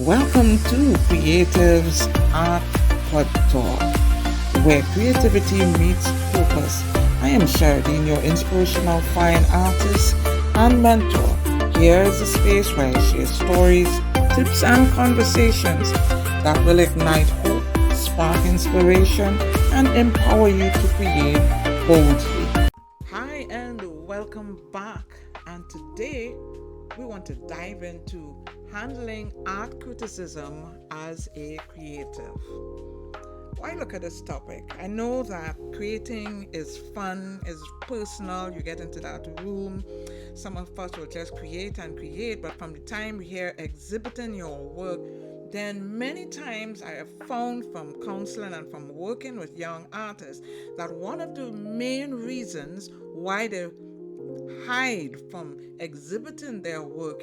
Welcome to Creatives at Podtalk, where creativity meets purpose. I am Sherridean, your inspirational fine artist and mentor. Here is a space where I share stories, tips, and conversations that will ignite hope, spark inspiration, and empower you to create boldly. Hi, and welcome back. And today we want to dive into handling art criticism as a creative. Why look at this topic? I know that creating is fun, is personal. You get into that room. Some of us will just create and create, but from the time we hear exhibiting your work, then many times I have found from counseling and from working with young artists that one of the main reasons why they hide from exhibiting their work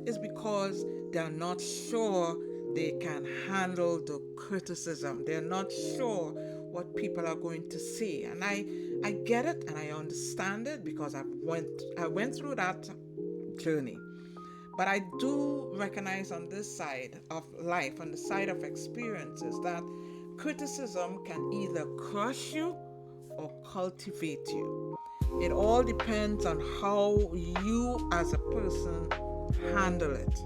is because they're not sure they can handle the criticism. They're not sure what people are going to say. And I get it and I understand it because I went through that journey. But I do recognize on this side of life, on the side of experiences, that criticism can either crush you or cultivate you. It all depends on how you as a person handle it.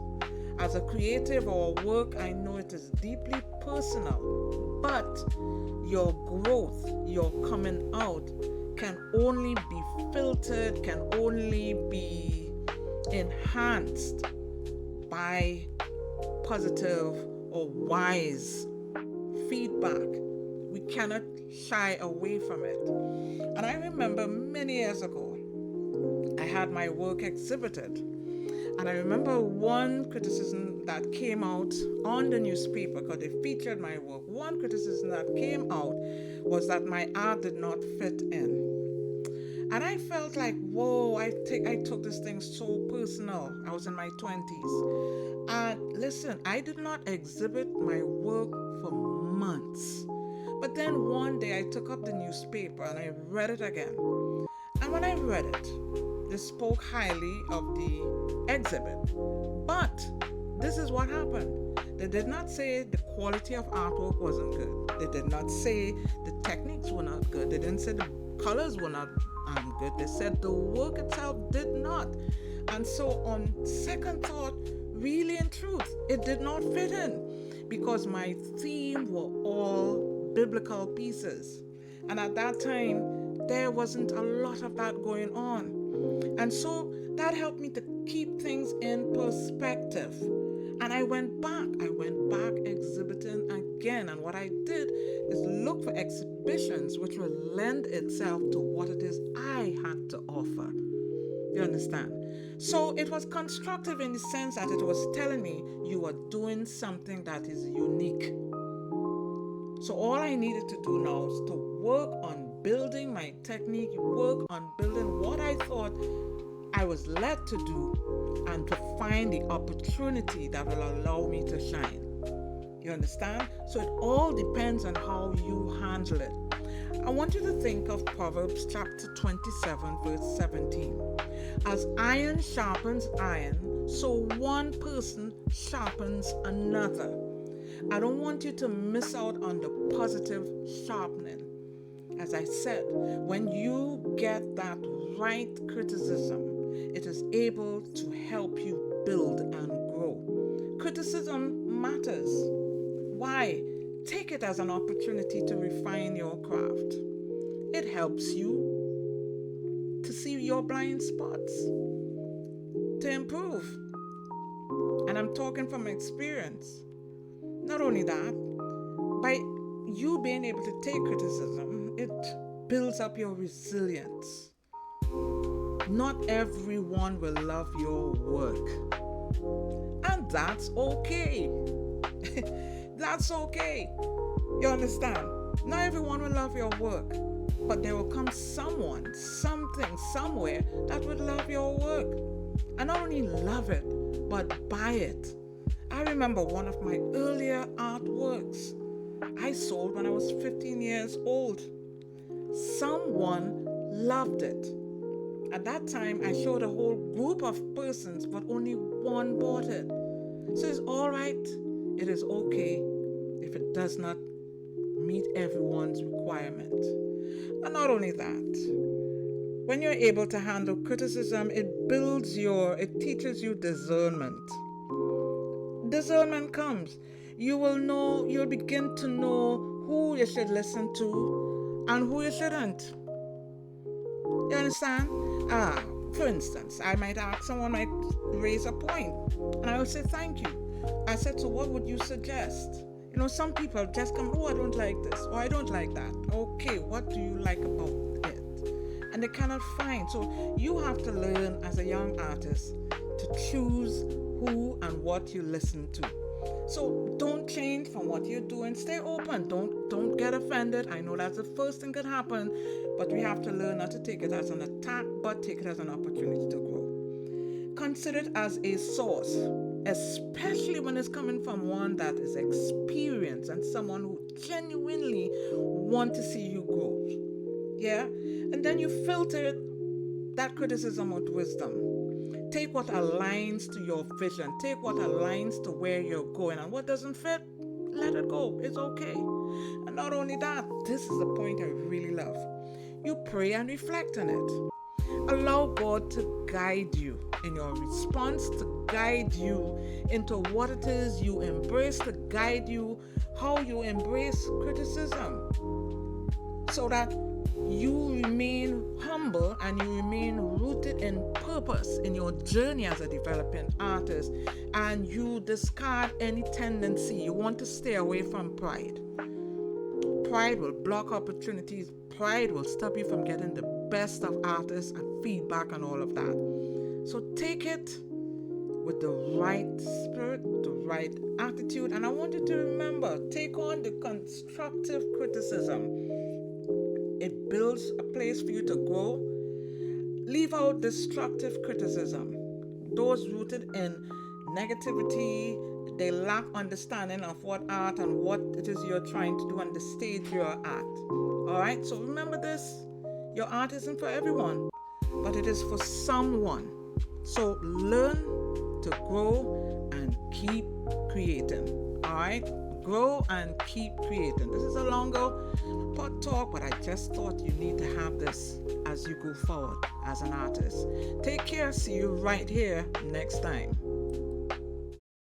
As a creative or work, I know it is deeply personal, but your growth, your coming out can only be filtered, can only be enhanced by positive or wise feedback. We cannot shy away from it. And I remember many years ago, I had my work exhibited. And I remember one criticism that came out on the newspaper because they featured my work. One criticism that came out was that my art did not fit in. And I felt like, whoa, I took this thing so personal. I was in my 20s. And listen, I did not exhibit my work for months. But then one day I took up the newspaper and I read it again. And when I read it, they spoke highly of the exhibit. But this is what happened. They did not say the quality of artwork wasn't good. They did not say the techniques were not good. They didn't say the colors were not good. They said the work itself did not. And so on second thought, really in truth, it did not fit in because my theme were all biblical pieces. And at that time, there wasn't a lot of that going on. And so that helped me to keep things in perspective. And I went back exhibiting again. And what I did is look for exhibitions which will lend itself to what it is I had to offer. You understand? So it was constructive in the sense that it was telling me you are doing something that is unique. So all I needed to do now is to work on building my technique, work on building what I thought I was led to do, and to find the opportunity that will allow me to shine. You understand? So it all depends on how you handle it. I want you to think of Proverbs chapter 27, verse 17. As iron sharpens iron, so one person sharpens another. I don't want you to miss out on the positive sharpening. As I said, when you get that right criticism, it is able to help you build and grow. Criticism matters. Why? Take it as an opportunity to refine your craft. It helps you to see your blind spots, to improve. And I'm talking from experience. Not only that, by you being able to take criticism, it builds up your resilience. Not everyone will love your work. And that's okay. That's okay. You understand? Not everyone will love your work. But there will come someone, something, somewhere that would love your work. And not only love it, but buy it. I remember one of my earlier artworks I sold when I was 15 years old. Someone loved it. At that time, I showed a whole group of persons, but only one bought it. So it's all right It is okay if it does not meet everyone's requirement. And not only that, when you're able to handle criticism, it teaches you discernment. Discernment comes. You'll begin to know who you should listen to and who you shouldn't. You understand? For instance, someone might raise a point, and I will say thank you. I said, so what would you suggest? Some people just come, oh, I don't like this, or I don't like that. Okay, what do you like about it? And they cannot find. So you have to learn as a young artist to choose who and what you listen to. So don't change from what you're doing. Stay open. Don't get offended. I know that's the first thing that happen, but we have to learn not to take it as an attack, but take it as an opportunity to grow. Consider it as a source, especially when it's coming from one that is experienced and someone who genuinely want to see you grow. Yeah? And then you filter that criticism with wisdom. Take what aligns to your vision. Take what aligns to where you're going. And what doesn't fit, let it go. It's okay. And not only that, this is the point I really love. You pray and reflect on it. Allow God to guide you in your response, to guide you into what it is you embrace, to guide you how you embrace criticism, so that you remain humble and you remain rooted in purpose in your journey as a developing artist, and you discard any tendency. You want to stay away from pride. Pride will block opportunities. Pride will stop you from getting the best of artists and feedback and all of that. So take it with the right spirit, the right attitude, and I want you to remember, take on the constructive criticism. It builds a place for you to grow. Leave out destructive criticism. Those rooted in negativity, they lack understanding of what art and what it is you're trying to do and the stage you're at. Alright, so remember this. Your art isn't for everyone, but it is for someone. So learn to grow and keep creating. Alright? Grow and keep creating. This is a longer pod talk, but I just thought you need to have this as you go forward as an artist. Take care. See you right here next time.